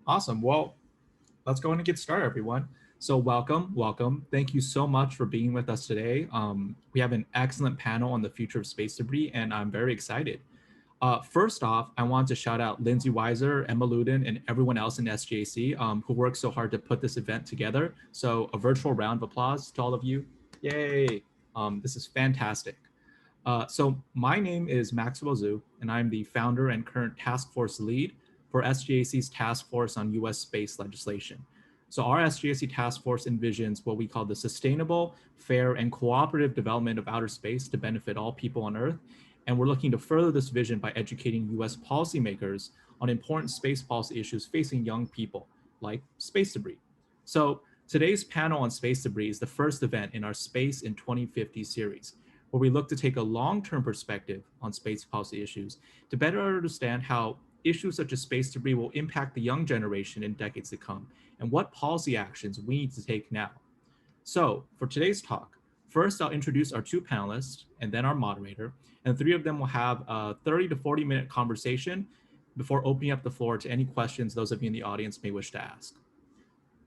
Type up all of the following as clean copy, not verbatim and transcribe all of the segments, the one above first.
Awesome. Well, let's go ahead and get started, everyone. So welcome. Thank you so much for being with us today. We have an excellent panel on the future of space debris, and I'm very excited. First off, I want to shout out Lindsay Weiser, Emma Luden, and everyone else in SJC who worked so hard to put this event together. So a virtual round of applause to all of you. Yay. This is fantastic. So my name is Maxwell Zhu, and I'm the founder and current task force lead for SGAC's task force on U.S. space legislation. So our SGAC task force envisions what we call the sustainable, fair, and cooperative development of outer space to benefit all people on Earth. And we're looking to further this vision by educating U.S. policymakers on important space policy issues facing young people, like space debris. So today's panel on space debris is the first event in our Space in 2050 series, where we look to take a long-term perspective on space policy issues to better understand how issues such as space debris will impact the young generation in decades to come, and what policy actions we need to take now. So for today's talk, first I'll introduce our two panelists and then our moderator, and three of them will have a 30 to 40 minute conversation before opening up the floor to any questions those of you in the audience may wish to ask.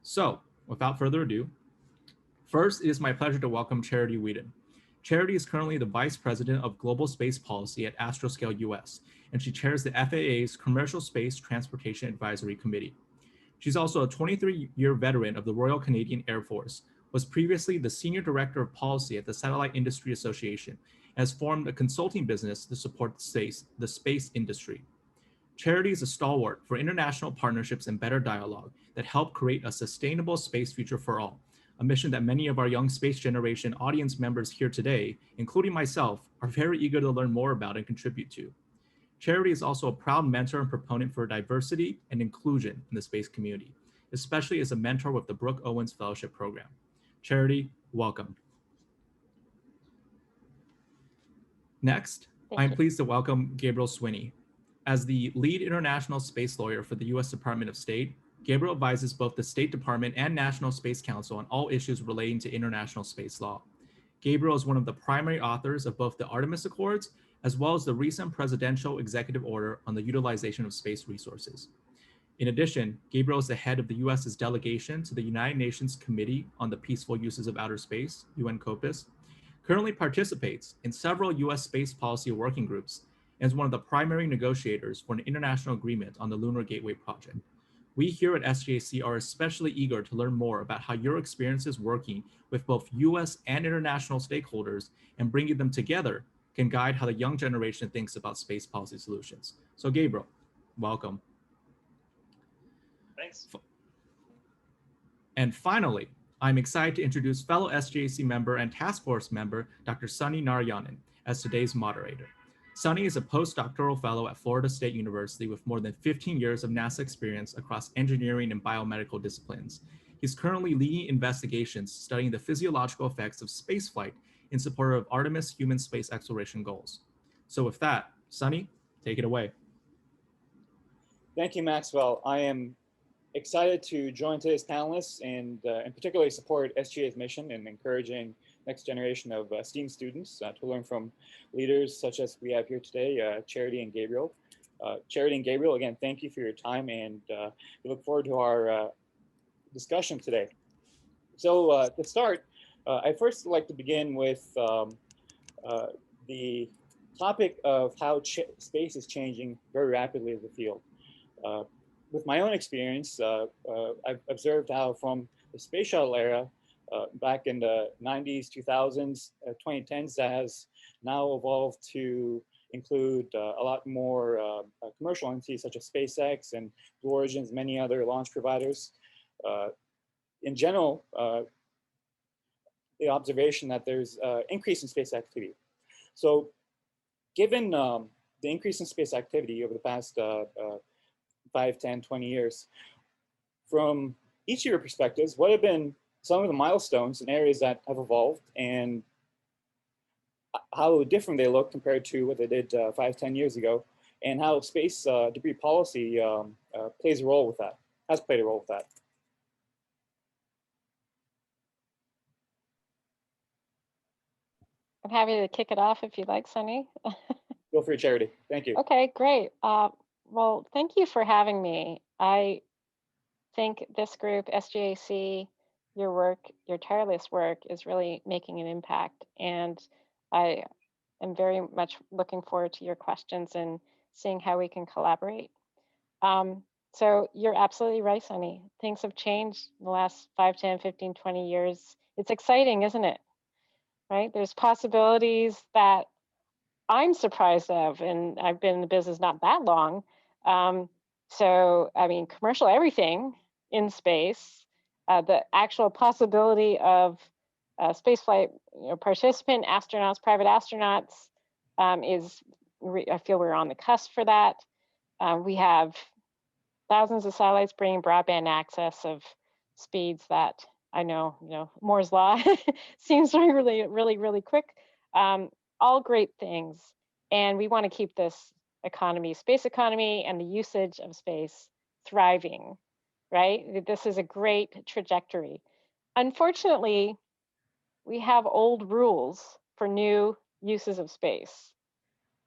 So without further ado, first, it is my pleasure to welcome Charity Weeden. Charity is currently the Vice President of Global Space Policy at Astroscale U.S., and she chairs the FAA's Commercial Space Transportation Advisory Committee. She's also a 23-year veteran of the Royal Canadian Air Force, was previously the Senior Director of Policy at the Satellite Industry Association, and has formed a consulting business to support the space industry. Charity is a stalwart for international partnerships and better dialogue that help create a sustainable space future for all, a mission that many of our young space generation audience members here today, including myself, are very eager to learn more about and contribute to. Charity is also a proud mentor and proponent for diversity and inclusion in the space community, especially as a mentor with the Brooke Owens Fellowship Program. Charity, welcome. Next, I'm pleased to welcome Gabriel Swiney. As the lead international space lawyer for the U.S. Department of State, Gabriel advises both the State Department and National Space Council on all issues relating to international space law. Gabriel is one of the primary authors of both the Artemis Accords as well as the recent presidential executive order on the utilization of space resources. In addition, Gabriel is the head of the U.S.'s delegation to the United Nations Committee on the Peaceful Uses of Outer Space, UN COPUS, currently participates in several U.S. space policy working groups, and is one of the primary negotiators for an international agreement on the Lunar Gateway project. We here at SJC are especially eager to learn more about how your experiences working with both US and international stakeholders and bringing them together can guide how the young generation thinks about space policy solutions. So Gabriel, welcome. Thanks. And finally, I'm excited to introduce fellow SJC member and task force member, Dr. Sunny Narayanan, as today's moderator. Sunny is a postdoctoral fellow at Florida State University with more than 15 years of NASA experience across engineering and biomedical disciplines. He's currently leading investigations studying the physiological effects of spaceflight in support of Artemis human space exploration goals. So with that, Sunny, take it away. Thank you, Maxwell. I am excited to join today's panelists and particularly support SGA's mission in encouraging next generation of STEAM students to learn from leaders such as we have here today, Charity and Gabriel. Charity and Gabriel, again, thank you for your time, and we look forward to our discussion today. So to start, I'd first like to begin with the topic of how space is changing very rapidly as a field. With my own experience, I've observed how from the space shuttle era back in the 90s, 2000s, 2010s, that has now evolved to include a lot more commercial entities such as SpaceX and Blue Origin's many other launch providers. In general, the observation that there's increase in space activity. So given the increase in space activity over the past 5, 10, 20 years, from each of your perspectives, what have been some of the milestones and areas that have evolved, and how different they look compared to what they did 5, 10 years ago, and how space debris policy plays a role with that, has played a role with that? I'm happy to kick it off if you'd like, Sunny. Feel free, Charity. Thank you. Okay, great. Well, thank you for having me. I think this group, SGAC, your work, your tireless work is really making an impact. And I am very much looking forward to your questions and seeing how we can collaborate. So you're absolutely right, Sunny. Things have changed in the last 5, 10, 15, 20 years. It's exciting, isn't it? Right? There's possibilities that I'm surprised of, and I've been in the business not that long. So, I mean, commercial everything in space, the actual possibility of spaceflight participant astronauts, private astronauts, I feel we're on the cusp for that. We have thousands of satellites bringing broadband access of speeds that I know, Moore's law seems really, really, really quick. All great things. And we want to keep this economy, space economy, and the usage of space thriving, right? This is a great trajectory. Unfortunately, we have old rules for new uses of space,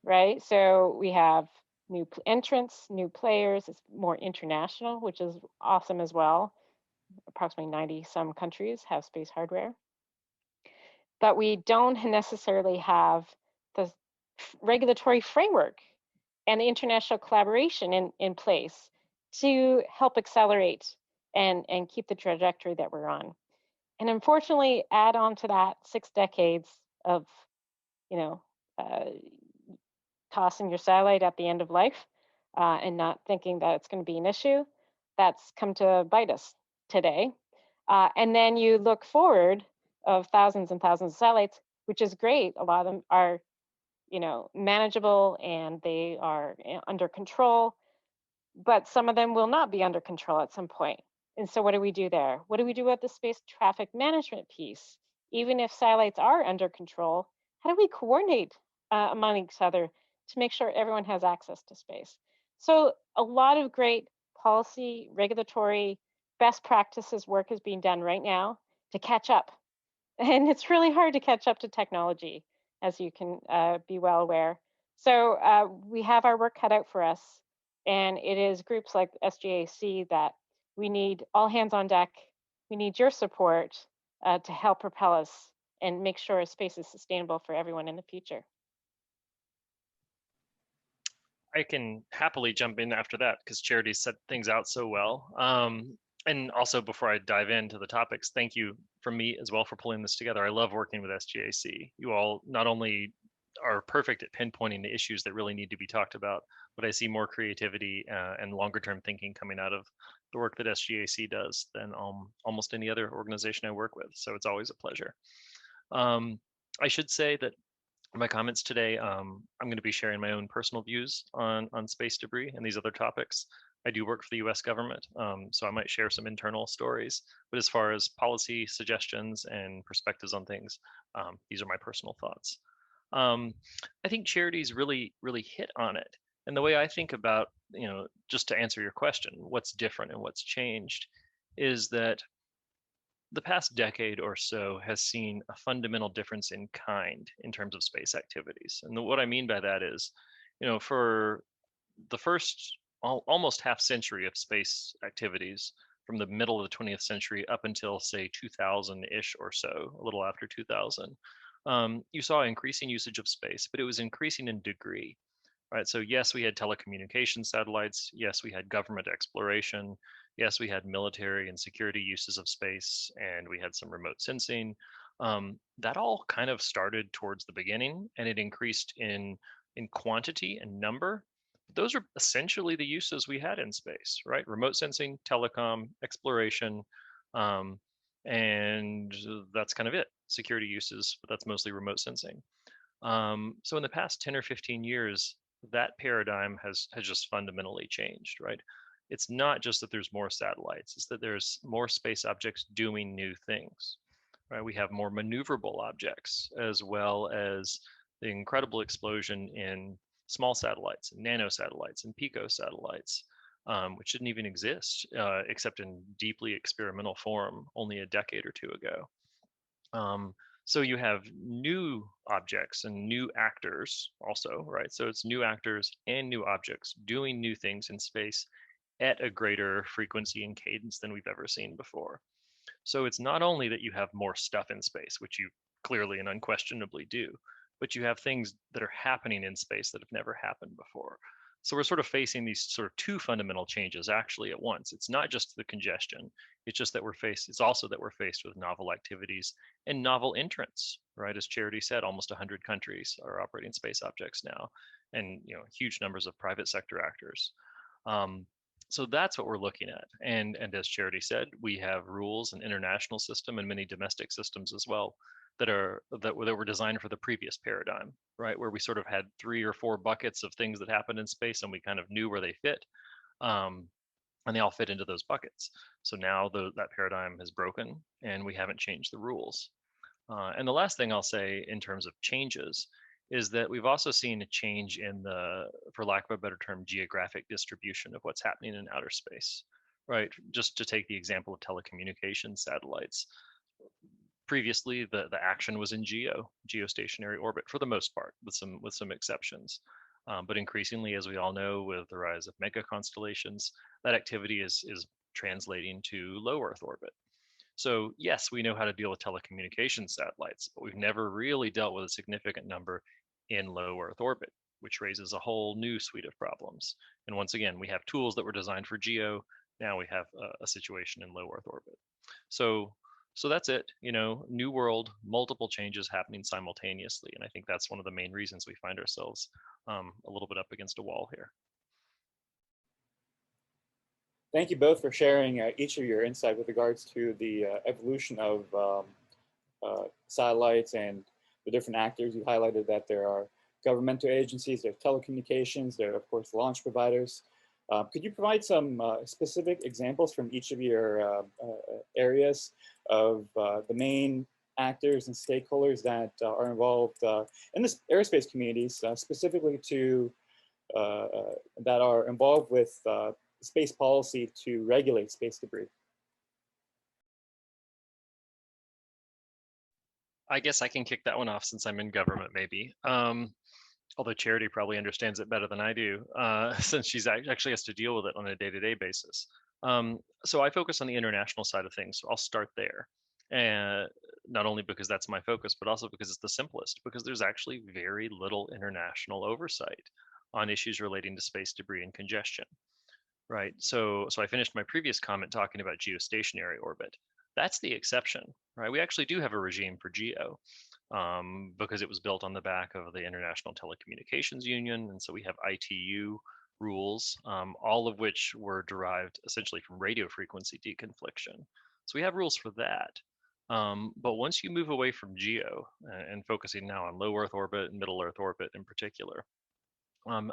right? So we have new entrants, new players. It's more international, which is awesome as well. Approximately 90 some countries have space hardware. But we don't necessarily have the regulatory framework and the international collaboration in place to help accelerate and keep the trajectory that we're on. And unfortunately, add on to that 6 decades of, you know, uh, tossing your satellite at the end of life and not thinking that it's going to be an issue, that's come to bite us today. And then you look forward of thousands and thousands of satellites, which is great. A lot of them are, manageable and they are under control, but some of them will not be under control at some point. And so what do we do there? What do we do with the space traffic management piece? Even if satellites are under control, how do we coordinate among each other to make sure everyone has access to space? So a lot of great policy, regulatory, best practices work is being done right now to catch up. And it's really hard to catch up to technology, as you can be well aware. So we have our work cut out for us. And it is groups like SGAC that we need all hands on deck. We need your support to help propel us and make sure space is sustainable for everyone in the future. I can happily jump in after that because Charity set things out so well. And also, before I dive into the topics, thank you from me as well for pulling this together. I love working with SGAC. You all not only are perfect at pinpointing the issues that really need to be talked about, but I see more creativity and longer term thinking coming out of the work that SGAC does than almost any other organization I work with. So it's always a pleasure. I should say that in my comments today, I'm going to be sharing my own personal views on space debris and these other topics. I do work for the U.S. government, so I might share some internal stories. But as far as policy suggestions and perspectives on things, these are my personal thoughts. I think Charity's really hit on it. And the way I think about, just to answer your question, what's different and what's changed, is that the past decade or so has seen a fundamental difference in kind in terms of space activities. And what I mean by that is, for the first almost half century of space activities, from the middle of the 20th century up until say 2000-ish or so, a little after 2000, you saw increasing usage of space, but it was increasing in degree. Right. So yes, we had telecommunication satellites. Yes, we had government exploration. Yes, we had military and security uses of space, and we had some remote sensing. That all kind of started towards the beginning, and it increased in quantity and number. Those are essentially the uses we had in space, right? Remote sensing, telecom, exploration, and that's kind of it. Security uses, but that's mostly remote sensing. So in the past 10 or 15 years, that paradigm has just fundamentally changed, right? It's not just that there's more satellites, it's that there's more space objects doing new things, right? We have more maneuverable objects, as well as the incredible explosion in small satellites, and nano satellites, and pico satellites, which didn't even exist except in deeply experimental form only a decade or two ago. So you have new objects and new actors also, right? So it's new actors and new objects doing new things in space at a greater frequency and cadence than we've ever seen before. So it's not only that you have more stuff in space, which you clearly and unquestionably do, but you have things that are happening in space that have never happened before. So we're sort of facing these sort of two fundamental changes actually at once. It's not just the congestion, it's just that it's also that we're faced with novel activities and novel entrants, right? As Charity said, almost 100 countries are operating space objects now, and huge numbers of private sector actors. So that's what we're looking at. And as Charity said, we have rules, an international system, and many domestic systems as well that were designed for the previous paradigm, right? Where we sort of had 3 or 4 buckets of things that happened in space, and we kind of knew where they fit, and they all fit into those buckets. So now that paradigm has broken, and we haven't changed the rules. And the last thing I'll say in terms of changes is that we've also seen a change in the, for lack of a better term, geographic distribution of what's happening in outer space, right? Just to take the example of telecommunications satellites. Previously, the action was in geostationary orbit for the most part, with some exceptions. But increasingly, as we all know, with the rise of mega constellations, that activity is translating to low Earth orbit. So yes, we know how to deal with telecommunications satellites, but we've never really dealt with a significant number in low Earth orbit, which raises a whole new suite of problems. And once again, we have tools that were designed for geo. Now we have a situation in low Earth orbit. So that's it. New world, multiple changes happening simultaneously, and I think that's one of the main reasons we find ourselves a little bit up against a wall here. Thank you both for sharing each of your insight with regards to the evolution of satellites and the different actors. You highlighted that there are governmental agencies, there are telecommunications, there are, of course, launch providers. Could you provide some specific examples from each of your areas of the main actors and stakeholders that are involved in the aerospace communities, specifically that are involved with space policy to regulate space debris? I guess I can kick that one off since I'm in government, maybe. Although Charity probably understands it better than I do, since she's actually has to deal with it on a day-to-day basis. So I focus on the international side of things. So I'll start there. And not only because that's my focus, but also because it's the simplest, because there's actually very little international oversight on issues relating to space debris and congestion. Right. So I finished my previous comment talking about geostationary orbit. That's the exception, right? We actually do have a regime for geo, because it was built on the back of the International Telecommunications Union, and so we have ITU rules, all of which were derived essentially from radio frequency deconfliction. So we have rules for that. But once you move away from geo and focusing now on low Earth orbit and middle Earth orbit in particular,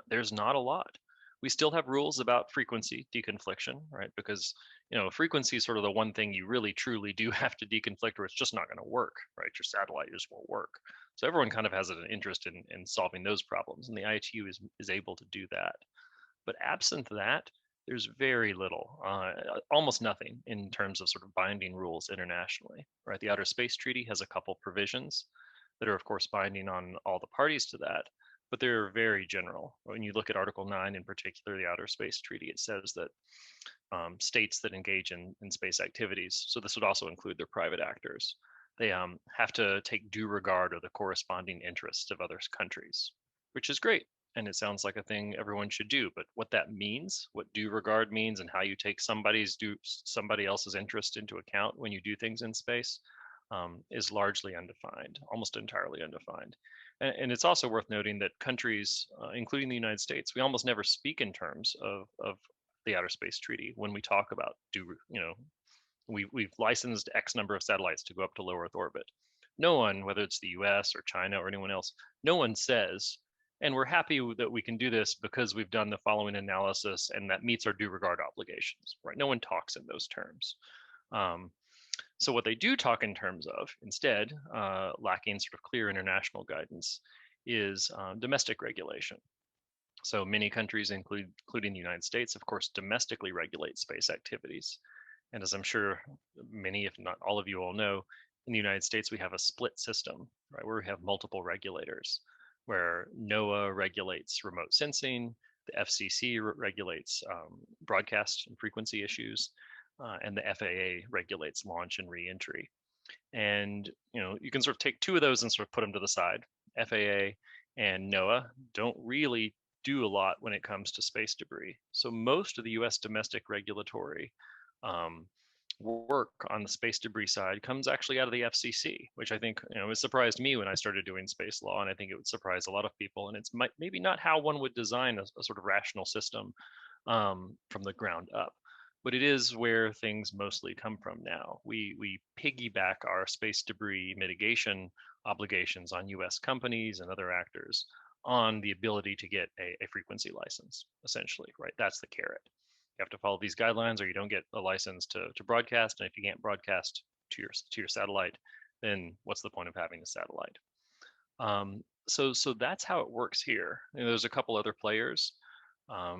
there's not a lot. We still have rules about frequency deconfliction, right? Because frequency is sort of the one thing you really truly do have to deconflict, or it's just not going to work, right? Your satellite just won't work. So everyone kind of has an interest in solving those problems, and the ITU is able to do that. But absent that, there's very little, almost nothing in terms of sort of binding rules internationally, right? The Outer Space Treaty has a couple provisions that are, of course, binding on all the parties to that, but they're very general. When you look at Article 9 in particular, the Outer Space Treaty, it says that states that engage in space activities, so this would also include their private actors, they have to take due regard of the corresponding interests of other countries, which is great. And it sounds like a thing everyone should do, but what that means, what due regard means, and how you take somebody else's interest into account when you do things in space, is largely undefined, almost entirely undefined. And it's also worth noting that countries, including the United States, we almost never speak in terms of the Outer Space Treaty when we talk about we've licensed X number of satellites to go up to low Earth orbit. No one, whether it's the U.S. or China or anyone else, no one says, and we're happy that we can do this because we've done the following analysis and that meets our due regard obligations, right? No one talks in those terms. So what they do talk in terms of, instead, lacking sort of clear international guidance, is domestic regulation. So many countries, including the United States, of course, domestically regulate space activities. And as I'm sure many, if not all of you all know, in the United States, we have a split system, right, where we have multiple regulators, where NOAA regulates remote sensing, The FCC regulates broadcast and frequency issues, and the FAA regulates launch and reentry. And you can sort of take two of those and sort of put them to the side. FAA and NOAA don't really do a lot when it comes to space debris. So most of the U.S. domestic regulatory work on the space debris side comes actually out of the FCC, which I think it surprised me when I started doing space law, and I think it would surprise a lot of people. And it's maybe not how one would design a sort of rational system from the ground up, but it is where things mostly come from now. We piggyback our space debris mitigation obligations on U.S. companies and other actors on the ability to get a frequency license, essentially, right? That's the carrot. You have to follow these guidelines or you don't get a license to broadcast. And if you can't broadcast to your satellite, then what's the point of having a satellite? So that's how it works here. There's a couple other players,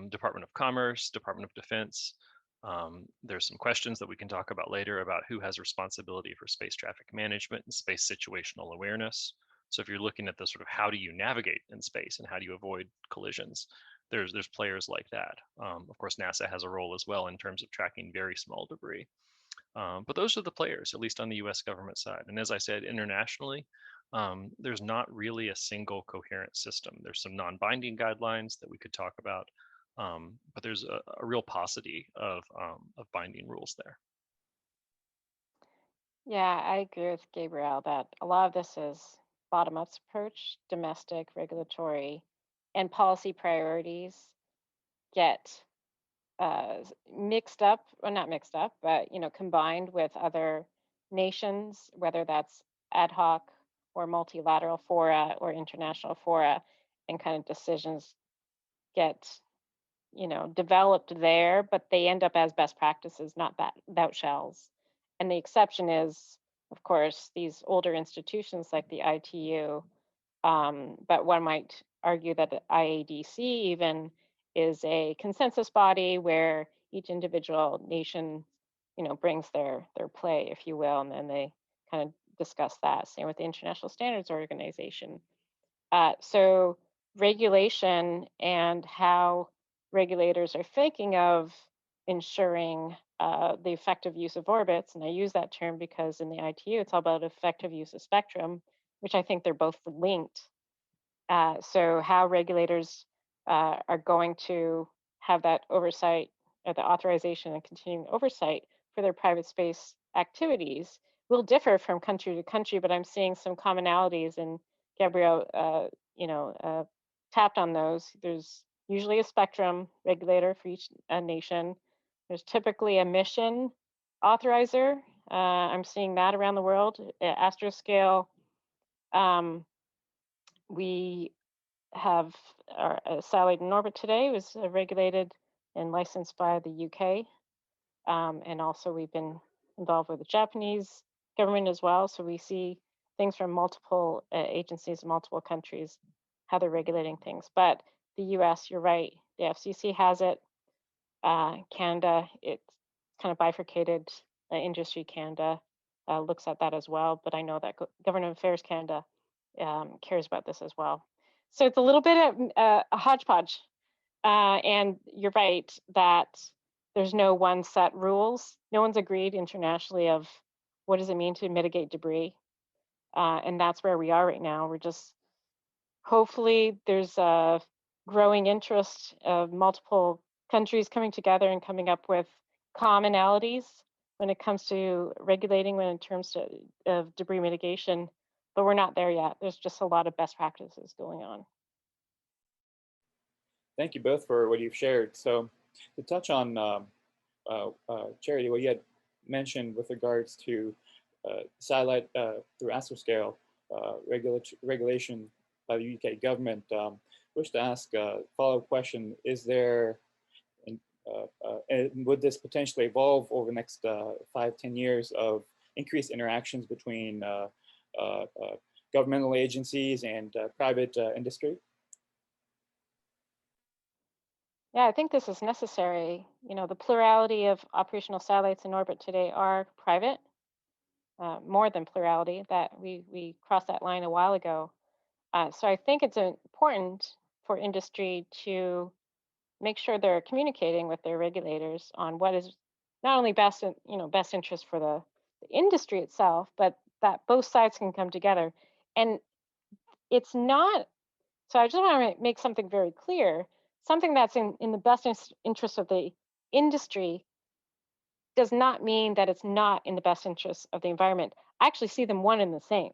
Department of Commerce, Department of Defense. There's some questions that we can talk about later about who has responsibility for space traffic management and space situational awareness. So if you're looking at the sort of how do you navigate in space and how do you avoid collisions, there's players like that. Of course, NASA has a role as well in terms of tracking very small debris. But those are the players, at least on the US government side. And as I said, internationally, there's not really a single coherent system. There's some non-binding guidelines that we could talk about, but there's a real paucity of binding rules there. Yeah, I agree with Gabriel that a lot of this is bottom-up approach, domestic, regulatory, and policy priorities get mixed up, or not mixed up, but combined with other nations, whether that's ad hoc or multilateral fora or international fora, and kind of decisions get developed there, but they end up as best practices, not thou shalls. And the exception is, of course, these older institutions like the ITU, but one might argue that the IADC even is a consensus body where each individual nation, brings their play, if you will, and then they kind of discuss that. Same with the International Standards Organization. So regulation and how regulators are thinking of ensuring the effective use of orbits, and I use that term because in the ITU it's all about effective use of spectrum, which I think they're both linked. So how regulators are going to have that oversight or the authorization and continuing oversight for their private space activities will differ from country to country, but I'm seeing some commonalities, and Gabriel tapped on those. There's usually a spectrum regulator for each nation. There's typically a mission authorizer. I'm seeing that around the world. At Astroscale, we have our satellite in orbit today was regulated and licensed by the UK. And also we've been involved with the Japanese government as well. So we see things from multiple agencies in multiple countries, how they're regulating things. But the US, you're right, the FCC has it. Canada, it's kind of bifurcated. Industry Canada looks at that as well. But I know that Government Affairs Canada cares about this as well. So it's a little bit of a hodgepodge. And you're right that there's no one set rules. No one's agreed internationally of what does it mean to mitigate debris. And that's where we are right now. We're just, hopefully there's a growing interest of multiple countries coming together and coming up with commonalities when it comes to regulating, when in terms of debris mitigation, but we're not there yet. There's just a lot of best practices going on. Thank you both for what you've shared. So to touch on Charity, what you had mentioned with regards to satellite through Astroscale regulation by the UK government, I wish to ask a follow-up question. Is there, and would this potentially evolve over the next 5-10 years of increased interactions between governmental agencies and private industry? Yeah, I think this is necessary. The plurality of operational satellites in orbit today are private, more than plurality, that we crossed that line a while ago. So I think it's important for industry to make sure they're communicating with their regulators on what is not only best in, best interest for the industry itself, but that both sides can come together. And it's not, so I just want to make something very clear. Something that's in the best interest of the industry does not mean that it's not in the best interest of the environment. I actually see them one and the same,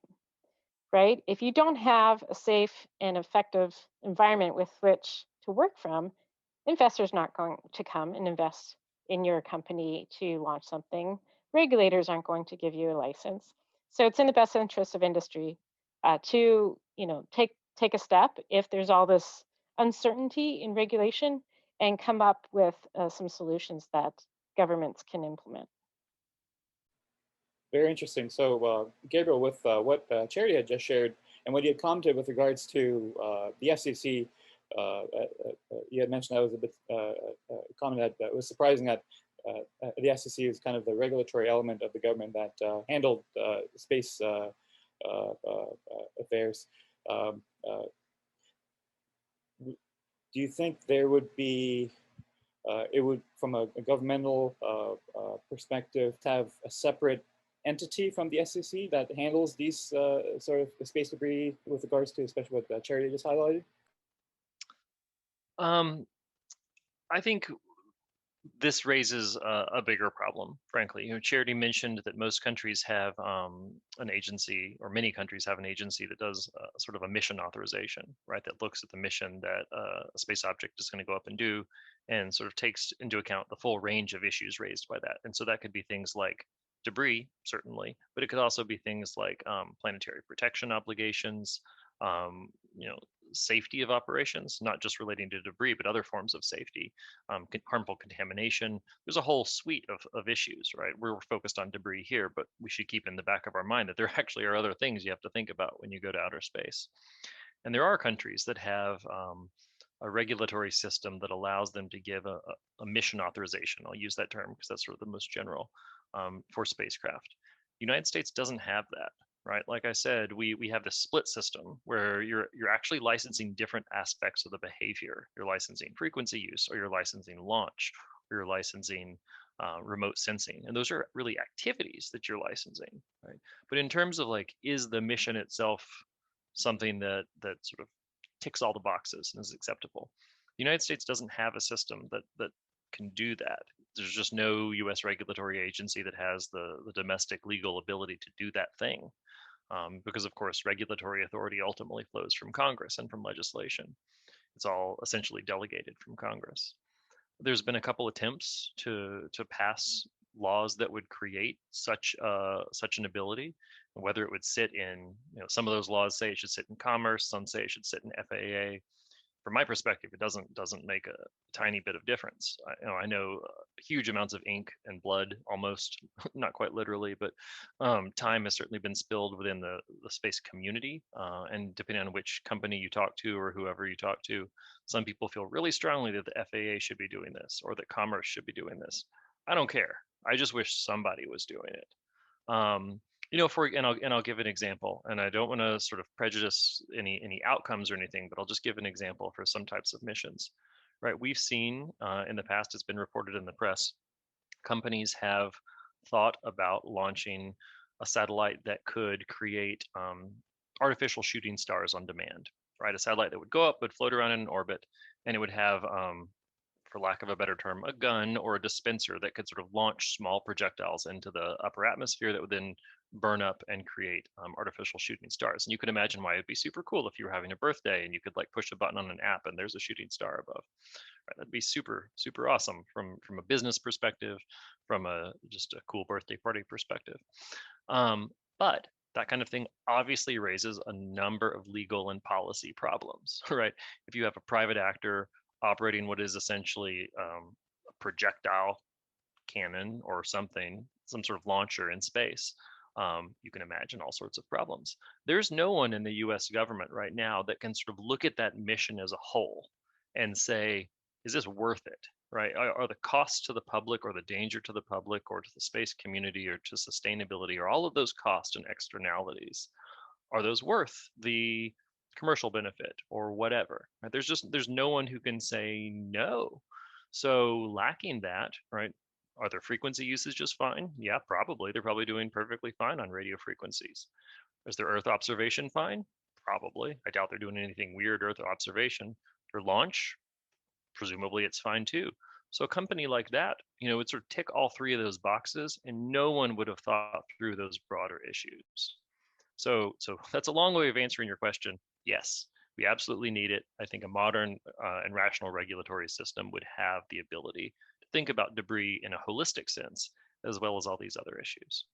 right? If you don't have a safe and effective environment with which to work from, investors not going to come and invest in your company to launch something. Regulators aren't going to give you a license. So it's in the best interest of industry to, take a step if there's all this uncertainty in regulation and come up with some solutions that governments can implement. Very interesting. So, Gabriel, with what Charity had just shared and what you had commented with regards to the FCC, you had mentioned that was a bit comment that was surprising that the FCC is kind of the regulatory element of the government that handled space affairs. Do you think there would be, it would, from a governmental perspective, to have a separate entity from the SEC that handles these sort of space debris with regards to, especially what Charity just highlighted? I think this raises a bigger problem, frankly. Charity mentioned that most countries have an agency, or many countries have an agency that does sort of a mission authorization, right? That looks at the mission that a space object is going to go up and do, and sort of takes into account the full range of issues raised by that. And so that could be things like debris, certainly, but it could also be things like planetary protection obligations, safety of operations, not just relating to debris, but other forms of safety, harmful contamination. There's a whole suite of issues, right? We're focused on debris here, but we should keep in the back of our mind that there actually are other things you have to think about when you go to outer space. And there are countries that have a regulatory system that allows them to give a mission authorization. I'll use that term because that's sort of the most general for spacecraft. The United States doesn't have that. Right, like I said, we have this split system where you're actually licensing different aspects of the behavior. You're licensing frequency use, or you're licensing launch, or you're licensing remote sensing, and those are really activities that you're licensing, right? But in terms of like, is the mission itself something that sort of ticks all the boxes and is acceptable? The United States doesn't have a system that can do that. There's just no U.S. regulatory agency that has the domestic legal ability to do that thing. Because of course, regulatory authority ultimately flows from Congress and from legislation. It's all essentially delegated from Congress. There's been a couple attempts to pass laws that would create such an ability. Whether it would sit in, some of those laws say it should sit in Commerce, some say it should sit in FAA. From my perspective, it doesn't make a tiny bit of difference. I know huge amounts of ink and blood, almost, not quite literally, but time has certainly been spilled within the space community. And depending on which company you talk to or whoever you talk to, some people feel really strongly that the FAA should be doing this or that Commerce should be doing this. I don't care. I just wish somebody was doing it. I'll give an example, and I don't want to sort of prejudice any outcomes or anything, but I'll just give an example for some types of missions, right? We've seen in the past, it's been reported in the press, companies have thought about launching a satellite that could create artificial shooting stars on demand, right? A satellite that would go up, would float around in an orbit, and it would have for lack of a better term, a gun or a dispenser that could sort of launch small projectiles into the upper atmosphere that would then burn up and create artificial shooting stars. And you could imagine why it'd be super cool if you were having a birthday and you could like push a button on an app and there's a shooting star above. Right? That'd be super, super awesome from a business perspective, from just a cool birthday party perspective. But that kind of thing obviously raises a number of legal and policy problems, right? If you have a private actor operating what is essentially a projectile cannon or something, some sort of launcher in space, you can imagine all sorts of problems. There's no one in the US government right now that can sort of look at that mission as a whole and say, is this worth it, right? Are the costs to the public or the danger to the public or to the space community or to sustainability or all of those costs and externalities, are those worth the commercial benefit or whatever. Right? There's no one who can say no. So lacking that, right? Are their frequency uses just fine? Yeah, probably. They're probably doing perfectly fine on radio frequencies. Is their Earth observation fine? Probably. I doubt they're doing anything weird Earth observation. Their launch, presumably it's fine too. So a company like that, would sort of tick all three of those boxes, and no one would have thought through those broader issues. So that's a long way of answering your question. Yes, we absolutely need it. I think a modern and rational regulatory system would have the ability to think about debris in a holistic sense, as well as all these other issues.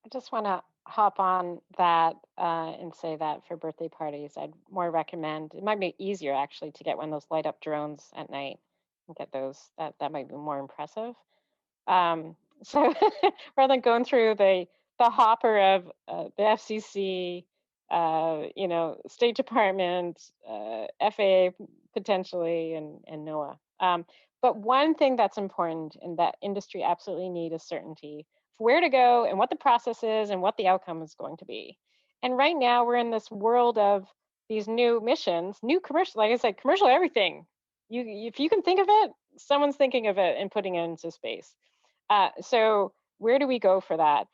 I just want to hop on that and say that for birthday parties, I'd more recommend, it might be easier actually to get one of those light up drones at night and get those, that might be more impressive. So rather than going through the hopper of the FCC, State Department, FAA potentially, and NOAA. But one thing that's important and that industry absolutely need is certainty for where to go and what the process is and what the outcome is going to be. And right now we're in this world of these new missions, new commercial, like I said, commercial everything. If you can think of it, someone's thinking of it and putting it into space. So where do we go for that?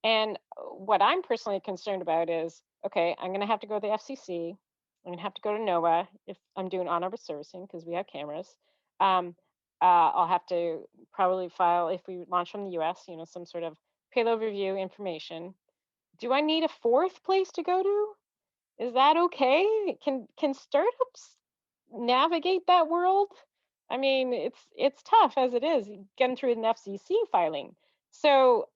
And what I'm personally concerned about is, okay, I'm going to have to go to the FCC. I'm going to have to go to NOAA if I'm doing on-orbit servicing because we have cameras. I'll have to probably file, if we launch from the U.S., some sort of payload review information. Do I need a fourth place to go to? Is that okay? Can startups navigate that world? I mean, it's tough as it is getting through an FCC filing. So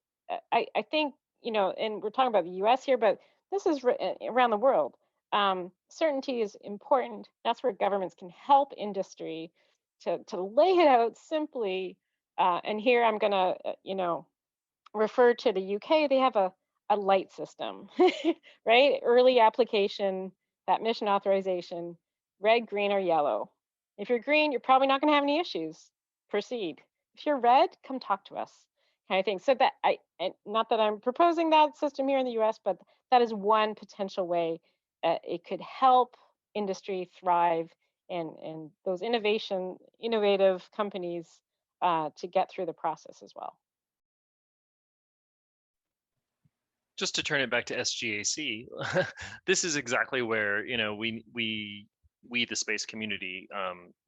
I think, and we're talking about the US here, but this is around the world. Certainty is important. That's where governments can help industry to lay it out simply. And here I'm going to, refer to the UK. They have a light system, right? Early application, that mission authorization, red, green, or yellow. If you're green, you're probably not going to have any issues. Proceed. If you're red, come talk to us, kind of thing. So that and not that I'm proposing that system here in the U.S., but that is one potential way it could help industry thrive and those innovative companies to get through the process as well. Just to turn it back to SGAC, this is exactly where we the space community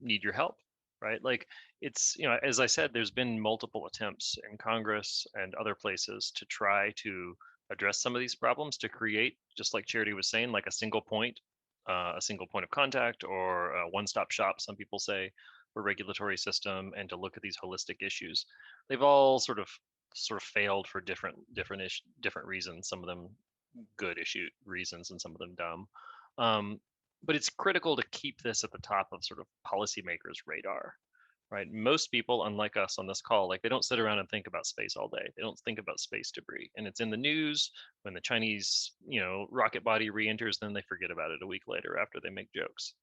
need your help, right? Like it's as I said, there's been multiple attempts in Congress and other places to try to address some of these problems, to create, just like Charity was saying, like a single point of contact, or a one-stop shop, some people say, for regulatory system, and to look at these holistic issues. They've all sort of failed for different reasons. Some of them good reasons, and some of them dumb. But it's critical to keep this at the top of sort of policymakers' radar, right? Most people, unlike us on this call, like they don't sit around and think about space all day. They don't think about space debris, and it's in the news when the Chinese, rocket body re-enters. Then they forget about it a week later after they make jokes.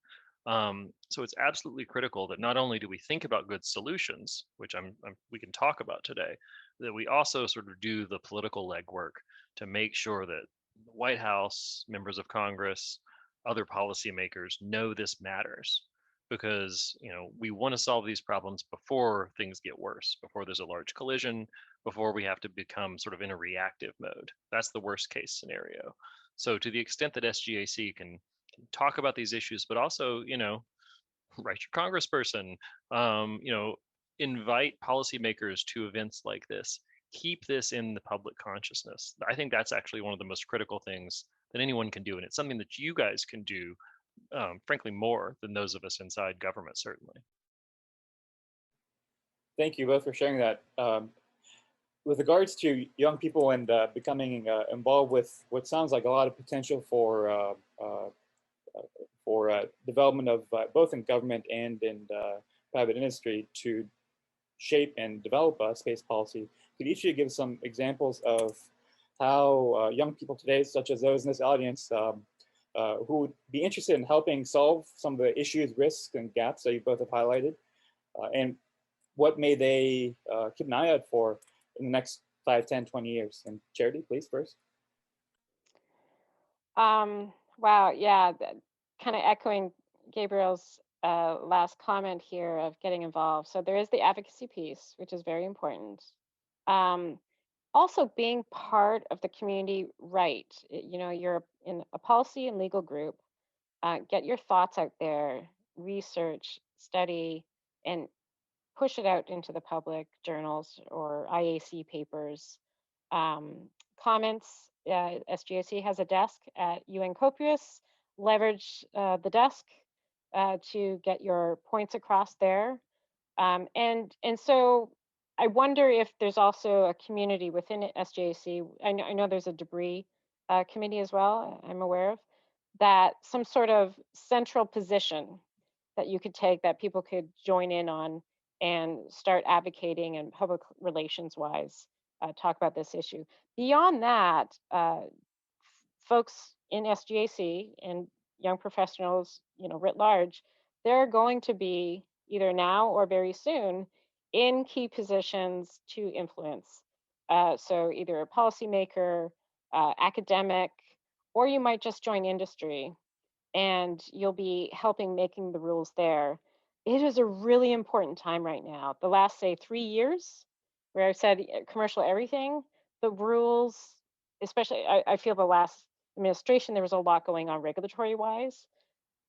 So it's absolutely critical that not only do we think about good solutions, which we can talk about today, that we also sort of do the political legwork to make sure that the White House, members of Congress, other policymakers know this matters, because we want to solve these problems before things get worse, before there's a large collision, before we have to become sort of in a reactive mode. That's the worst case scenario. So to the extent that SGAC can talk about these issues, but also, write your congressperson, invite policymakers to events like this, keep this in the public consciousness. I think that's actually one of the most critical things that anyone can do. And it's something that you guys can do, frankly, more than those of us inside government, certainly. Thank you both for sharing that. With regards to young people and becoming involved with what sounds like a lot of potential for development of both in government and in private industry to shape and develop a space policy, could each of you give some examples of how young people today, such as those in this audience, who would be interested in helping solve some of the issues, risks, and gaps that you both have highlighted, and what may they keep an eye out for in the next 5, 10, 20 years? And Charity, please, first. Wow, yeah, kind of echoing Gabriel's last comment here of getting involved. So there is the advocacy piece, which is very important. Um, Also, being part of the community, right? You're in a policy and legal group. Get your thoughts out there, research, study, and push it out into the public journals or IAC papers. Um, Comments, SGAC has a desk at UN Copious. Leverage the desk to get your points across there. And so I wonder if there's also a community within SGAC. I know there's a debris committee as well, I'm aware of, that some sort of central position that you could take that people could join in on and start advocating and public relations wise talk about this issue. Beyond that, folks in SGAC and young professionals, writ large, they're going to be either now or very soon in key positions to influence. So either a policymaker, academic, or you might just join industry and you'll be helping making the rules there. It is a really important time right now. The last, say, 3 years, where I said commercial everything, the rules, especially, I feel the last administration, there was a lot going on regulatory wise.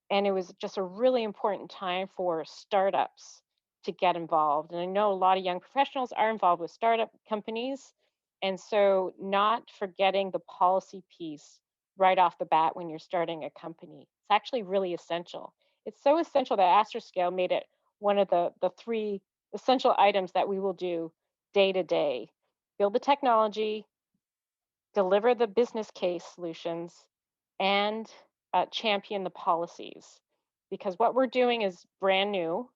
And it was just a really important time for startups to get involved. And I know a lot of young professionals are involved with startup companies. And so, not forgetting the policy piece right off the bat when you're starting a company. It's actually really essential. It's so essential that Astroscale made it one of the three essential items that we will do day to day: build the technology, deliver the business case solutions, and champion the policies. Because what we're doing is brand new.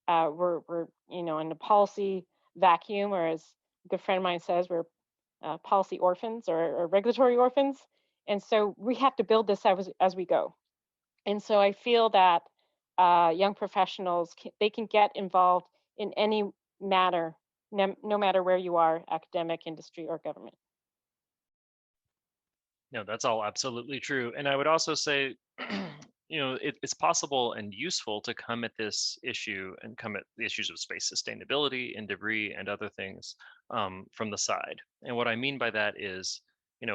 We're in the policy vacuum, or as a good friend of mine says, we're policy orphans or regulatory orphans. And so we have to build this as we go. And so I feel that young professionals, they can get involved in any matter, no matter where you are, academic, industry, or government. No, that's all absolutely true. And I would also say, it's possible and useful to come at this issue and come at the issues of space sustainability and debris and other things from the side. And what I mean by that is,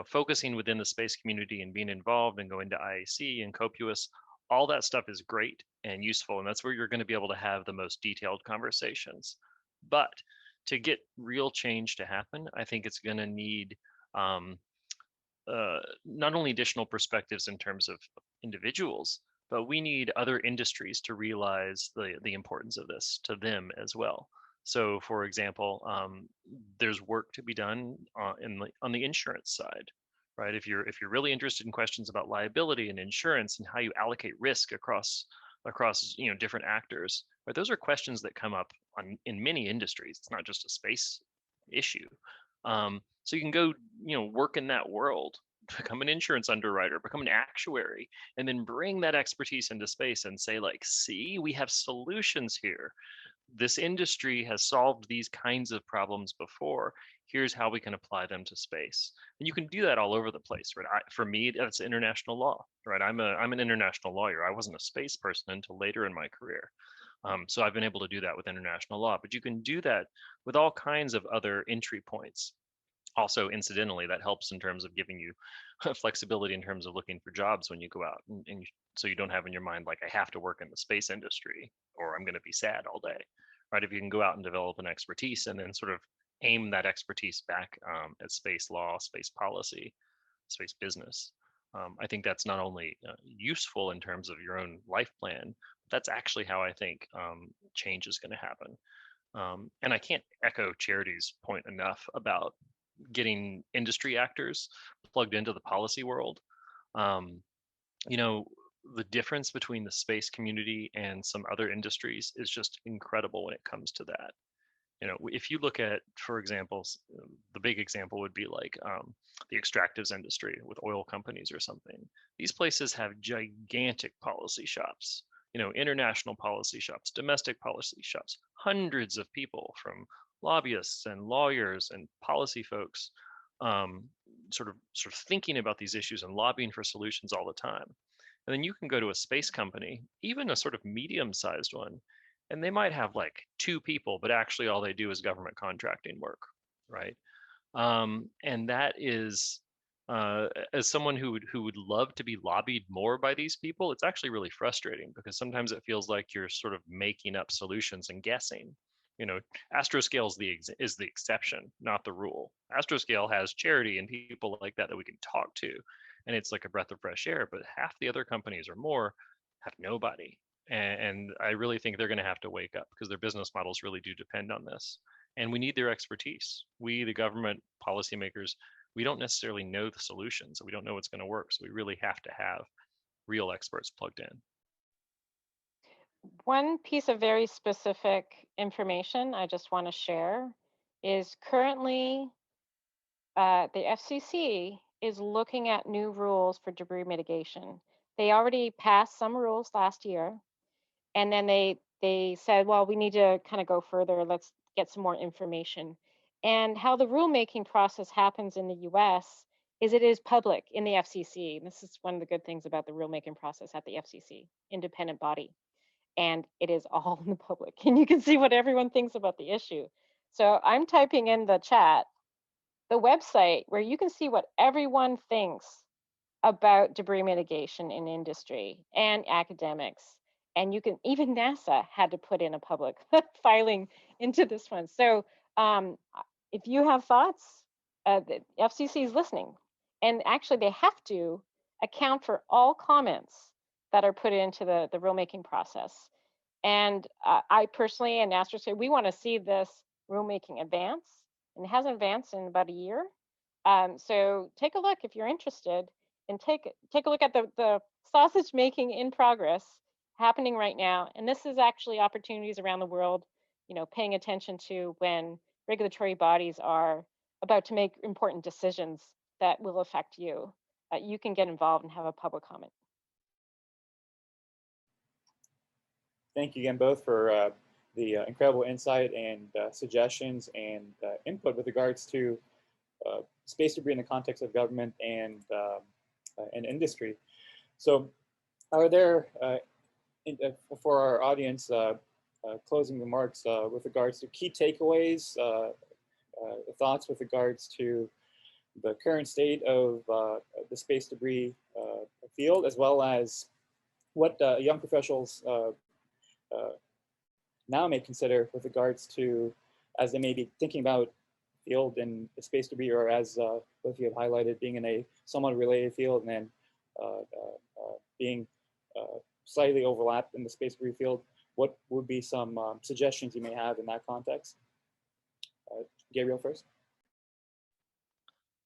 focusing within the space community and being involved and going to IAC and Copious, all that stuff is great and useful. And that's where you're going to be able to have the most detailed conversations. But to get real change to happen, I think it's going to need um, not only additional perspectives in terms of individuals, but we need other industries to realize the importance of this to them as well. So, for example, there's work to be done on the insurance side, right? If you're really interested in questions about liability and insurance and how you allocate risk across different actors, right? Those are questions that come up in many industries. It's not just a space issue. So you can go, work in that world, become an insurance underwriter, become an actuary, and then bring that expertise into space and say, like, see, we have solutions here. This industry has solved these kinds of problems before. Here's how we can apply them to space. And you can do that all over the place, right? For me, that's international law, right? I'm an international lawyer. I wasn't a space person until later in my career. So I've been able to do that with international law, but you can do that with all kinds of other entry points. Also, incidentally, that helps in terms of giving you flexibility in terms of looking for jobs when you go out, so you don't have in your mind like, I have to work in the space industry or I'm going to be sad all day, right? If you can go out and develop an expertise and then sort of aim that expertise back at space law, space policy, space business, I think that's not only useful in terms of your own life plan, but that's actually how I think change is going to happen. And I can't echo Charity's point enough about getting industry actors plugged into the policy world. Um, the difference between the space community and some other industries is just incredible when it comes to that. If you look at, for example, the big example would be like the extractives industry with oil companies or something. These places have gigantic policy shops, international policy shops, domestic policy shops, hundreds of people from lobbyists and lawyers and policy folks, sort of thinking about these issues and lobbying for solutions all the time. And then you can go to a space company, even a sort of medium-sized one, and they might have like 2 people, but actually all they do is government contracting work, right? And that is, as someone who would love to be lobbied more by these people, it's actually really frustrating because sometimes it feels like you're sort of making up solutions and guessing. You know, Astroscale is the exception, not the rule. Astroscale has charity and people like that we can talk to, and it's like a breath of fresh air. But half the other companies or more have nobody, and I really think they're going to have to wake up because their business models really do depend on this, and we need their expertise. We, the government policymakers, we don't necessarily know the solutions. We don't know what's going to work, so we really have to have real experts plugged in. One piece of very specific information I just want to share is currently the FCC is looking at new rules for debris mitigation. They already passed some rules last year, and then they said, well, we need to kind of go further. Let's get some more information. And how the rulemaking process happens in the U.S. is it is public in the FCC. This is one of the good things about the rulemaking process at the FCC, independent body, and it is all in the public, and you can see what everyone thinks about the issue. So I'm typing in the chat the website where you can see what everyone thinks about debris mitigation in industry and academics. And you can, even NASA had to put in a public filing into this one. So if you have thoughts, the FCC is listening. And actually they have to account for all comments that are put into the rulemaking process. And I personally and Astroscale, we want to see this rulemaking advance, and it hasn't advanced in about a year. So take a look if you're interested, and take a look at the sausage making in progress happening right now. And this is actually opportunities around the world, you know, paying attention to when regulatory bodies are about to make important decisions that will affect you. You can get involved and have a public comment. Thank you again both for the incredible insight and suggestions and input with regards to space debris in the context of government and industry. So are there, for our audience, closing remarks with regards to key takeaways, thoughts with regards to the current state of the space debris field, as well as what young professionals now may consider with regards to, as they may be thinking about field and space debris, or as both of you have highlighted, being in a somewhat related field and then being slightly overlapped in the space debris field, what would be some suggestions you may have in that context? Gabriel first.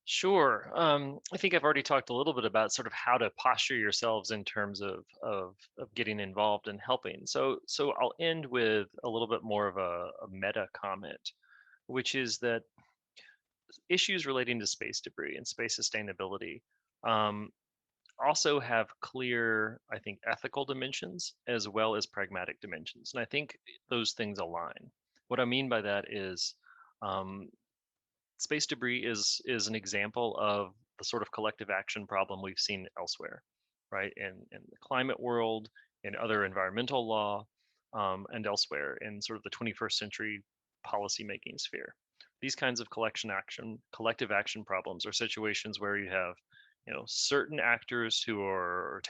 Sure. I think I've already talked a little bit about sort of how to posture yourselves in terms of getting involved and helping. So I'll end with a little bit more of a meta comment, which is that issues relating to space debris and space sustainability also have clear, I think, ethical dimensions as well as pragmatic dimensions. And I think those things align. What I mean by that is space debris is an example of the sort of collective action problem we've seen elsewhere, right? In the climate world, in other environmental law, and elsewhere in sort of the 21st century policymaking sphere. These kinds of collective action problems are situations where you have, you know, certain actors who are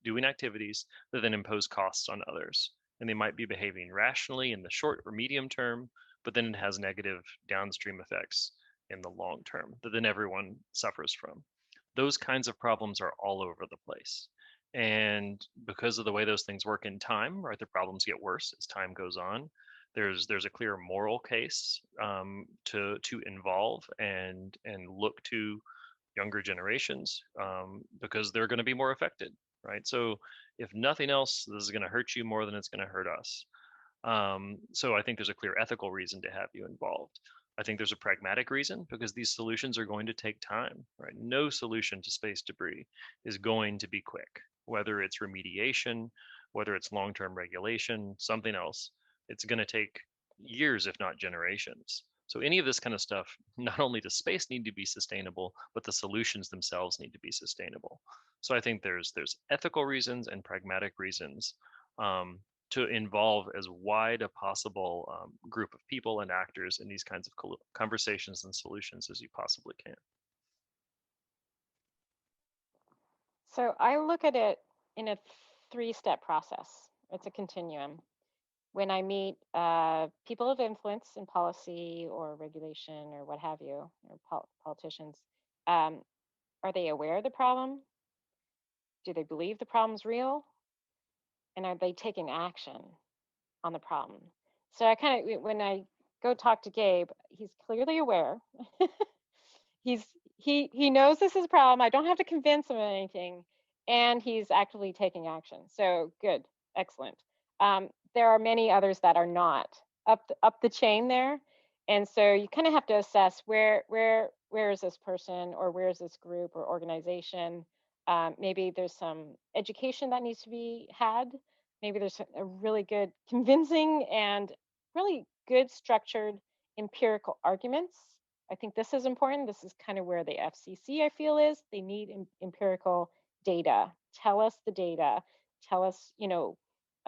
doing activities that then impose costs on others, and they might be behaving rationally in the short or medium term, but then it has negative downstream effects in the long term that then everyone suffers from. Those kinds of problems are all over the place. And because of the way those things work in time, right, the problems get worse as time goes on. There's a clear moral case to involve and look to younger generations because they're going to be more affected, right? So if nothing else, this is going to hurt you more than it's going to hurt us. So I think there's a clear ethical reason to have you involved. I think there's a pragmatic reason because these solutions are going to take time, right? No solution to space debris is going to be quick, whether it's remediation, whether it's long-term regulation, something else. It's going to take years, if not generations. So any of this kind of stuff, not only does space need to be sustainable, but the solutions themselves need to be sustainable. So I think there's ethical reasons and pragmatic reasons to involve as wide a possible group of people and actors in these kinds of conversations and solutions as you possibly can. So I look at it in a three-step process. It's a continuum. When I meet people of influence in policy or regulation or what have you, or politicians, are they aware of the problem? Do they believe the problem's real? And are they taking action on the problem? So I kind of, when I go talk to Gabe, he's clearly aware. He knows this is a problem. I don't have to convince him of anything, and he's actively taking action. So good, excellent. There are many others that are not up the chain there, and so you kind of have to assess where is this person, or where is this group or organization. Maybe there's some education that needs to be had. Maybe there's a really good convincing and really good structured empirical arguments. I think this is important. This is kind of where the FCC, I feel, is. They need empirical data. Tell us the data. Tell us,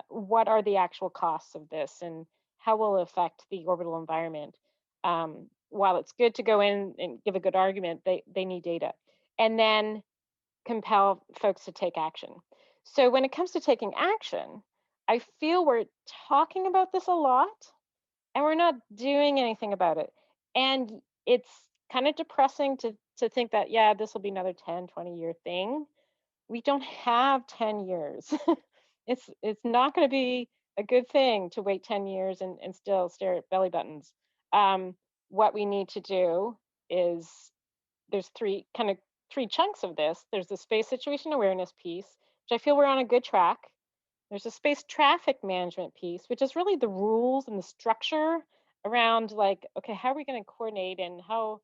what are the actual costs of this and how will it affect the orbital environment. While it's good to go in and give a good argument, they need data. And then compel folks to take action. So when it comes to taking action, I feel we're talking about this a lot and we're not doing anything about it. And it's kind of depressing to think that, yeah, this will be another 10, 20-year thing. We don't have 10 years. It's not going to be a good thing to wait 10 years and still stare at belly buttons. What we need to do is, there's three chunks of this. There's the space situation awareness piece, which I feel we're on a good track. There's a space traffic management piece, which is really the rules and the structure around, like, okay, how are we going to coordinate, and how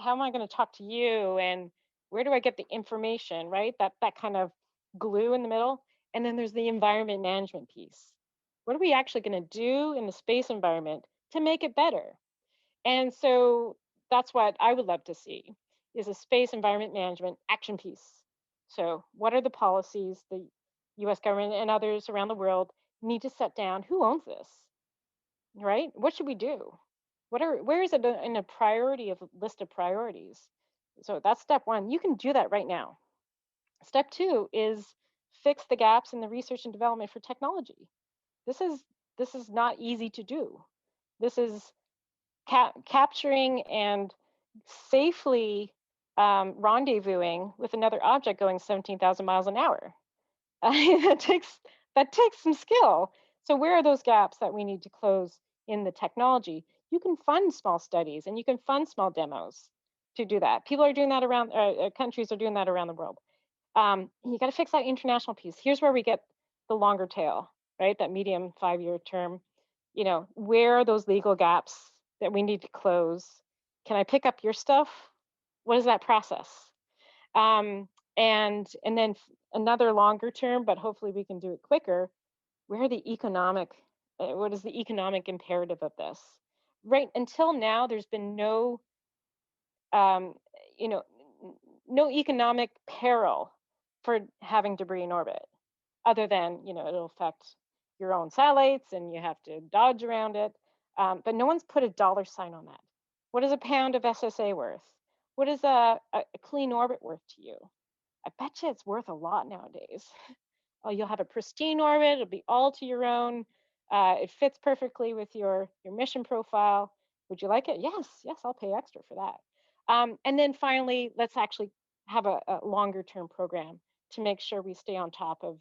am I going to talk to you, and where do I get the information, right? That kind of glue in the middle. And then there's the environment management piece. What are we actually going to do in the space environment to make it better? And so that's what I would love to see, is a space environment management action piece. So what are the policies the US government and others around the world need to set down? Who owns this, right? What should we do? Where is it in a priority of list of priorities? So that's step one. You can do that right now. Step two is fix the gaps in the research and development for technology. This is not easy to do. This is capturing and safely rendezvousing with another object going 17,000 miles an hour. That takes some skill. So where are those gaps that we need to close in the technology? You can fund small studies and you can fund small demos to do that. People are doing that around, countries are doing that around the world. You got to fix that international piece. Here's where we get the longer tail, right? That medium 5-year term. Where are those legal gaps that we need to close? Can I pick up your stuff? What is that process? And then another longer term, but hopefully we can do it quicker. Where are the economic? What is the economic imperative of this? Right until now, there's been no, no economic peril for having debris in orbit, other than it'll affect your own satellites and you have to dodge around it. But no one's put a dollar sign on that. What is a pound of SSA worth? What is a clean orbit worth to you? I bet you it's worth a lot nowadays. Oh, you'll have a pristine orbit. It'll be all to your own. It fits perfectly with your mission profile. Would you like it? Yes, I'll pay extra for that. And then finally, let's actually have a longer term program to make sure we stay on top of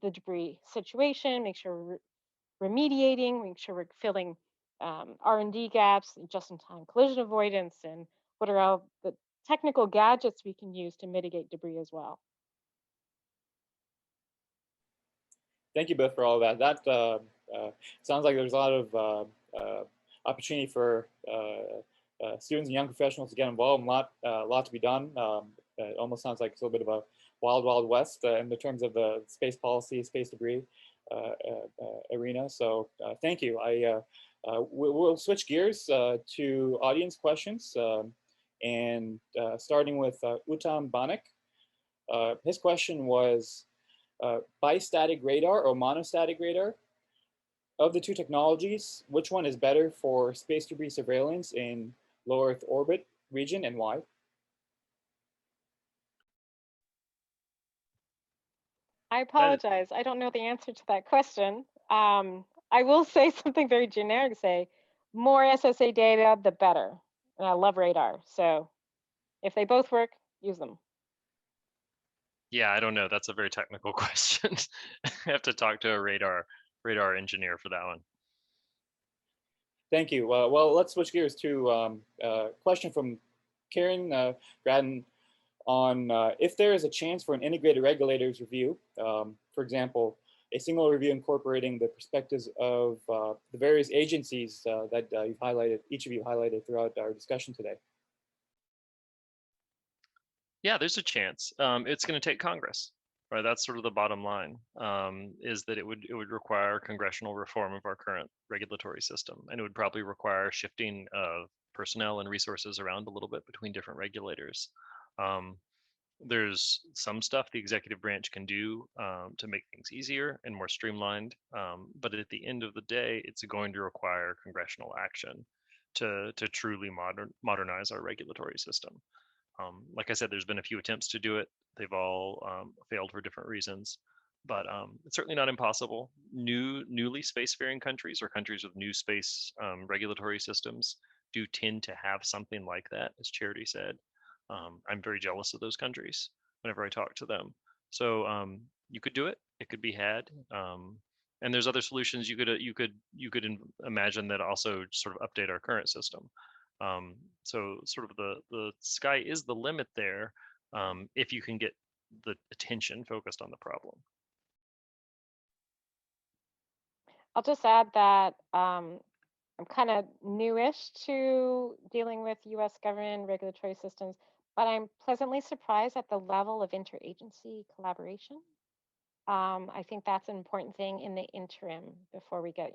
the debris situation, make sure we're remediating, make sure we're filling R&D gaps, just-in-time collision avoidance, and what are all the technical gadgets we can use to mitigate debris as well. Thank you both for all that. That sounds like there's a lot of opportunity for students and young professionals to get involved, and a lot to be done. It almost sounds like it's a little bit of a wild, wild west in the terms of the space policy, space debris arena. So thank you. We'll switch gears to audience questions, and starting with Uttam Banik. His question was bistatic radar or monostatic radar. Of the two technologies, which one is better for space debris surveillance in low Earth orbit region and why? I apologize. I don't know the answer to that question. I will say something very generic, say more SSA data, the better. And I love radar. So if they both work, use them. Yeah, I don't know. That's a very technical question. I have to talk to a radar engineer for that one. Thank you. Well, let's switch gears to a question from Karen Graden on if there is a chance for an integrated regulators review, for example, a single review incorporating the perspectives of the various agencies that you've highlighted, each of you highlighted throughout our discussion today. Yeah, there's a chance. It's going to take Congress, right? That's sort of the bottom line. Is that it would require congressional reform of our current regulatory system, and it would probably require shifting of personnel and resources around a little bit between different regulators. There's some stuff the executive branch can do to make things easier and more streamlined, but at the end of the day, it's going to require congressional action to truly modernize our regulatory system. Like I said, there's been a few attempts to do it. They've all failed for different reasons, but it's certainly not impossible. Newly spacefaring countries or countries with new space regulatory systems do tend to have something like that, as Charity said. I'm very jealous of those countries whenever I talk to them. So you could do it. It could be had. And there's other solutions you could imagine that also sort of update our current system. So sort of the sky is the limit there if you can get the attention focused on the problem. I'll just add that I'm kind of newish to dealing with US government regulatory systems, but I'm pleasantly surprised at the level of interagency collaboration. I think that's an important thing in the interim before we get,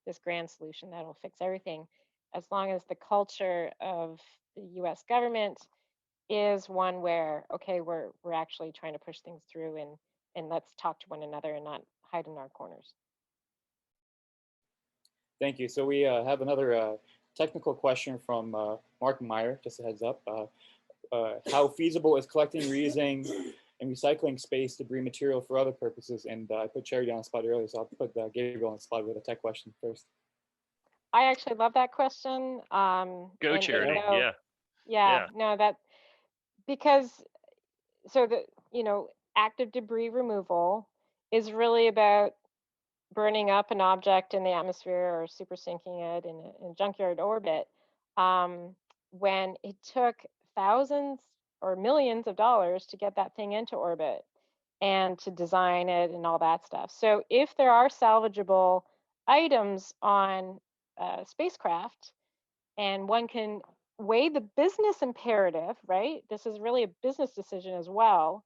this grand solution that'll fix everything. As long as the culture of the US government is one where, okay, we're actually trying to push things through and let's talk to one another and not hide in our corners. Thank you. So we have another technical question from Mark Meyer, just a heads up. How feasible is collecting, reusing, and recycling space debris material for other purposes? And I put Charity on the spot earlier, so I'll put Gabriel on the spot with a tech question first. I actually love that question. Go Charity, yeah. No, that because so the active debris removal is really about burning up an object in the atmosphere or super sinking it in a junkyard orbit, when it took thousands or millions of dollars to get that thing into orbit and to design it and all that stuff. So if there are salvageable items on spacecraft and one can weigh the business imperative, right? This is really a business decision as well.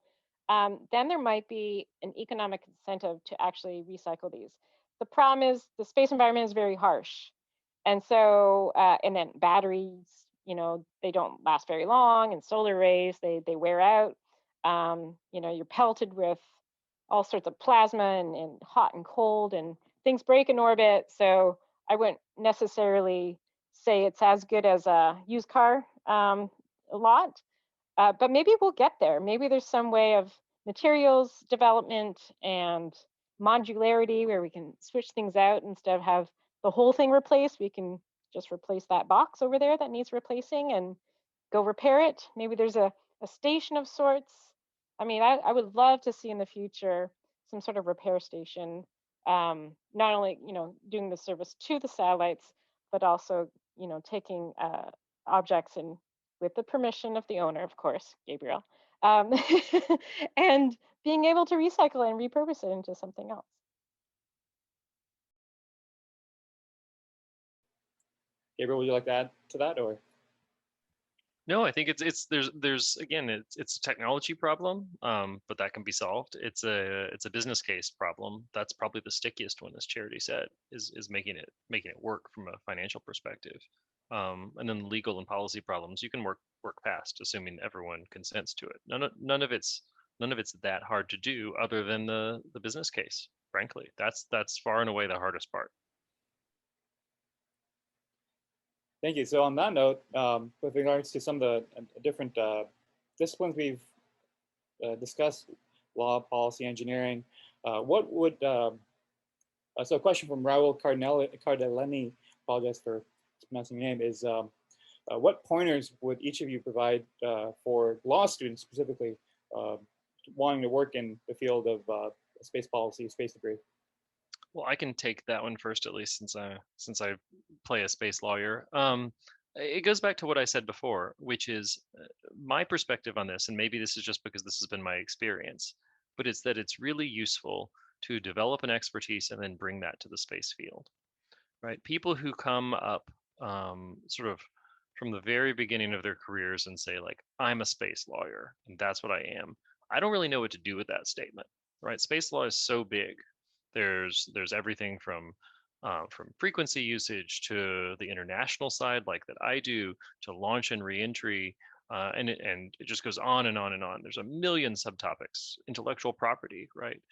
Then there might be an economic incentive to actually recycle these. The problem is the space environment is very harsh. And so, and then batteries, they don't last very long, and solar rays, they wear out. You're pelted with all sorts of plasma and hot and cold, and things break in orbit. So I wouldn't necessarily say it's as good as a used car lot, but maybe we'll get there. Maybe there's some way of materials development and modularity where we can switch things out instead of have the whole thing replaced. We can just replace that box over there that needs replacing and go repair it. Maybe there's a station of sorts. I mean, I would love to see in the future some sort of repair station, not only, doing the service to the satellites, but also, taking objects and with the permission of the owner, of course, Gabriel, and being able to recycle and repurpose it into something else. Gabriel, would you like to add to that, or? No, I think there's again it's a technology problem, but that can be solved. It's a business case problem. That's probably the stickiest one, as Charity said, is making it work from a financial perspective. And then legal and policy problems you can work past, assuming everyone consents to it. None of it's None of it's that hard to do other than the business case, frankly. That's far and away the hardest part. Thank you. So on that note, with regards to some of the different disciplines we've discussed, law, policy, engineering, what would, so a question from Raul Cardellini, apologize for pronouncing your name, is what pointers would each of you provide for law students specifically wanting to work in the field of space policy, space debris? Well, I can take that one first, at least since I play a space lawyer. It goes back to what I said before, which is my perspective on this, and maybe this is just because this has been my experience, but it's that it's really useful to develop an expertise and then bring that to the space field, right? People who come up sort of from the very beginning of their careers and say like, I'm a space lawyer and that's what I am. I don't really know what to do with that statement, right? Space law is so big. There's everything from frequency usage to the international side, like that I do, to launch and reentry, and it just goes on and on and on. There's a million subtopics. Intellectual property, right?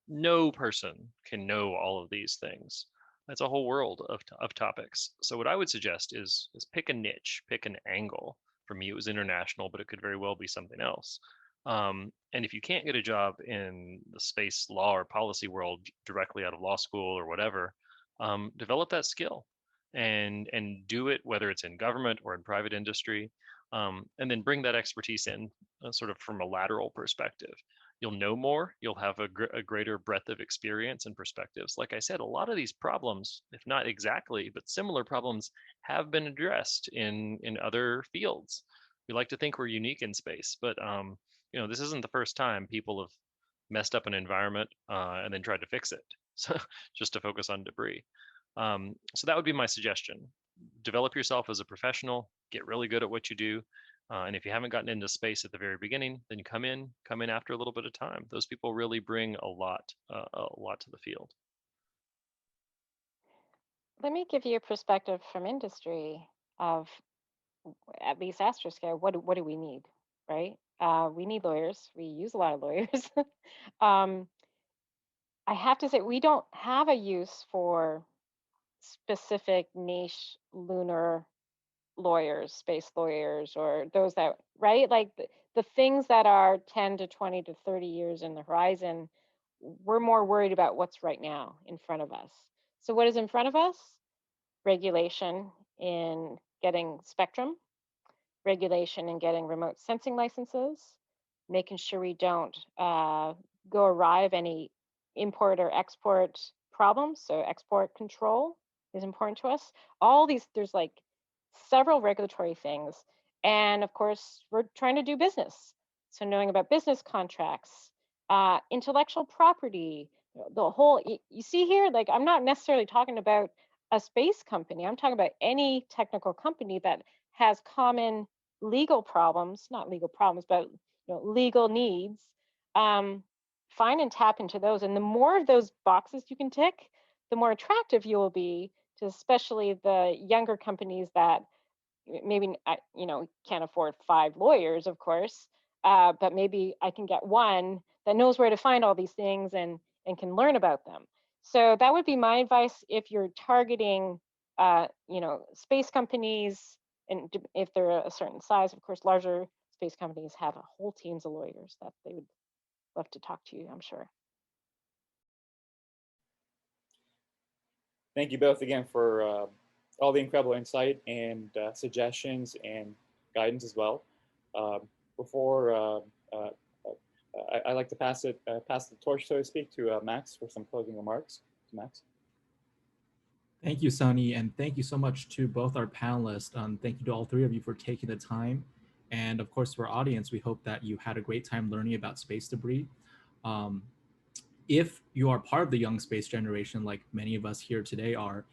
No person can know all of these things. That's a whole world of topics. So what I would suggest is pick a niche, pick an angle. For me, it was international, but it could very well be something else. And if you can't get a job in the space law or policy world directly out of law school or whatever, develop that skill and do it, whether it's in government or in private industry, and then bring that expertise in sort of from a lateral perspective. You'll know more, you'll have a greater breadth of experience and perspectives. Like I said, a lot of these problems, if not exactly, but similar problems, have been addressed in other fields. We like to think we're unique in space, but this isn't the first time people have messed up an environment and then tried to fix it. So just to focus on debris. So that would be my suggestion. Develop yourself as a professional, get really good at what you do. And if you haven't gotten into space at the very beginning, then come in after a little bit of time. Those people really bring a lot to the field. Let me give you a perspective from industry of at least Astroscale. What do we need, right? We need lawyers. We use a lot of lawyers. um, I have to say, we don't have a use for specific niche lunar lawyers, space lawyers, or those that, right? Like the things that are 10 to 20 to 30 years in the horizon, we're more worried about what's right now in front of us. So what is in front of us? Regulation in getting spectrum, regulation in getting remote sensing licenses, making sure we don't go awry of any import or export problems. So export control is important to us. All these, there's like several regulatory things. And of course, we're trying to do business. So knowing about business contracts, intellectual property, the whole, you see here, like I'm not necessarily talking about a space company. I'm talking about any technical company that has common legal problems, not legal problems, but legal needs. Find and tap into those. And the more of those boxes you can tick, the more attractive you will be to especially the younger companies that maybe can't afford 5 lawyers, of course, but maybe I can get one that knows where to find all these things and can learn about them. So that would be my advice if you're targeting, space companies, and if they're a certain size. Of course, larger space companies have whole teams of lawyers that they would love to talk to you, I'm sure. Thank you both again for all the incredible insight and suggestions and guidance as well. Before I'd like to pass the torch, so to speak, to Max for some closing remarks. Max. Thank you, Sunny, and thank you so much to both our panelists. Thank you to all three of you for taking the time. And of course, for our audience, we hope that you had a great time learning about space debris. If you are part of the young space generation, like many of us here today are,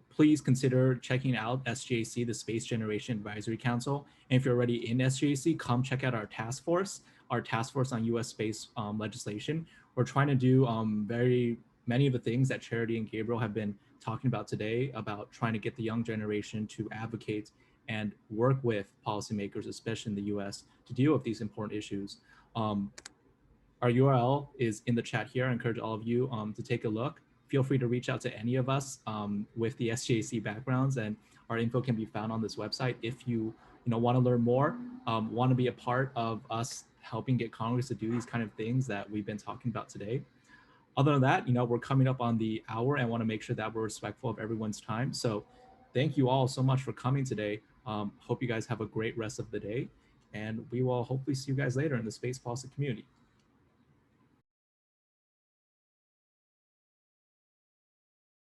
please consider checking out SGAC, the Space Generation Advisory Council. And if you're already in SGAC, come check out our task force on U.S. space legislation. We're trying to do very many of the things that Charity and Gabriel have been talking about today, about trying to get the young generation to advocate and work with policymakers, especially in the US, to deal with these important issues. Our URL is in the chat here. I encourage all of you to take a look. Feel free to reach out to any of us with the SJC backgrounds, and our info can be found on this website. If you want to learn more, want to be a part of us helping get Congress to do these kind of things that we've been talking about today. Other than that, we're coming up on the hour and want to make sure that we're respectful of everyone's time. So thank you all so much for coming today. Hope you guys have a great rest of the day, and we will hopefully see you guys later in the space policy community.